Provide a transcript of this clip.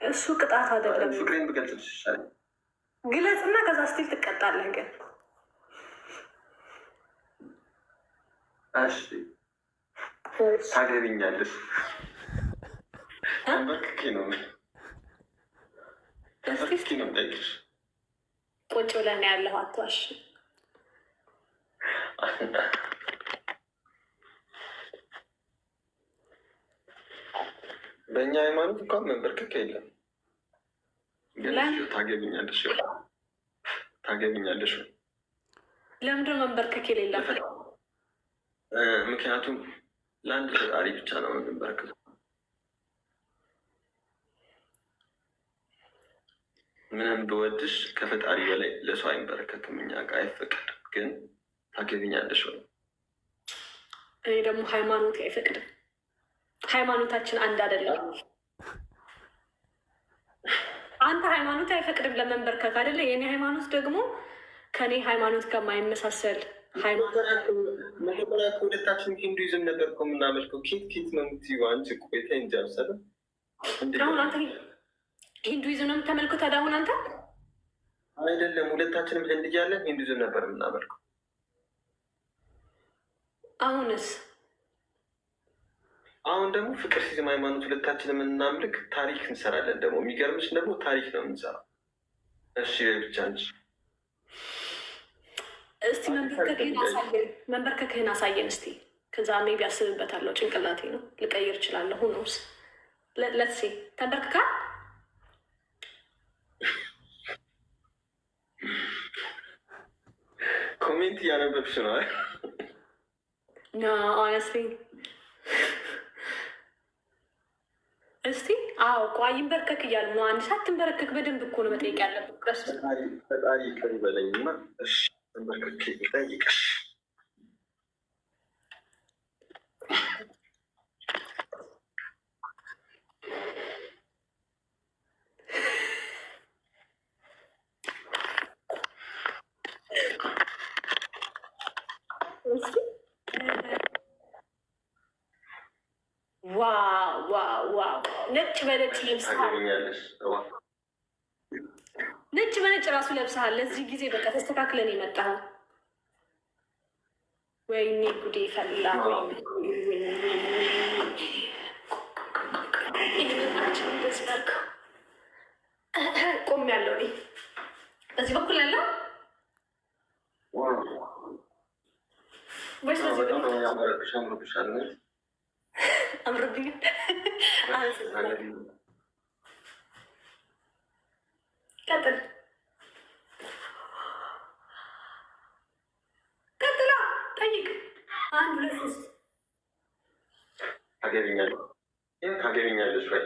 እሱ ቅጣት አይደለም። ፍቅሬን ብገልጽልሽ ይሻላል። ግለጽና ከዛ ስቲል ትቀጣለህ። ግን እሺ ታገቢኛለሽ? በክኪ ነው በክኪ ነው ጠይቅሽ። ቁጭ ብለን ያለሁ አትዋሽ። በእኛ ሃይማኖት እንኳን መንበርከክ የለም። ግን ታገቢኛለሽ? ታገቢኛለሽ? ለምንድን ነው መንበርከክ የሌለበት? ምክንያቱም ለአንድ ፈጣሪ ብቻ ነው የምንበረከከው። ምንም ብወድሽ ከፈጣሪ በላይ ለሰው አይንበረከክም። እኛ ጋር አይፈቀድም። ግን ታገቢኛለሽ ወይ? እኔ ደግሞ ሃይማኖት አይፈቅድም። ሃይማኖታችን አንድ አይደለም። አንተ ሃይማኖት አይፈቅድም ለመንበርከክ አይደለ? የኔ ሃይማኖት ደግሞ ከኔ ሃይማኖት ጋር የማይመሳሰል መጀመሪያ ከሁለታችን ሂንዱይዝም ነበር እኮ የምናመልከው። ኬት ነው የምትይው አንቺ? ቆይታ እንጂ አልሰለም። አሁን አንተ ሂንዱይዝም ነው የምታመልከው? ታዲያ አሁን አንተ አይደለም፣ ሁለታችንም ህንድ እያለን ሂንዱይዝም ነበር የምናመልከው። አሁንስ? አሁን ደግሞ ፍቅር ሲዝም ሃይማኖት ሁለታችን የምናምልክ ታሪክ እንሰራለን። ደግሞ የሚገርምሽ ደግሞ ታሪክ ነው የምንሰራው። እሺ ብቻ እንጂ እስቲ መንበርከክህን አሳየን እስቲ። ከዛ ሜቢ አስብበታለሁ። ጭንቅላቴ ነው ልቀይር እችላለሁ። ሁኖስ ለትሴ ተንበርክካ ኮሜንት እያነበብሽ ነው? ሆነስትሊ እስቲ አዎ፣ ቆይ ይንበርከክ እያሉ ነው። አንድ ሰዓት ትንበረከክ። በደንብ እኮ ነው መጠየቅ ያለብህ። ፈጣሪ ይቅር ይበለኝና እሺ ተንበርክኬ ልጠይቅሽ። ዋው ነጭ በነጭ ለብሰሃል። ነጭ በነጭ ራሱ ለብሰሃል። ለዚህ ጊዜ በቃ ተስተካክለን የመጣኸው። ወይኔ ጉዴ ፈላ። ይህንናቸው እንደዚህ ላድርገው። ቆም ያለው እኔ በዚህ በኩል ያለው ወይስ በዚህ በኩል አምሮብኛል? ቀጥላ ጠይቅ። 1 2 3 ታገቢኛለሽ ወይ?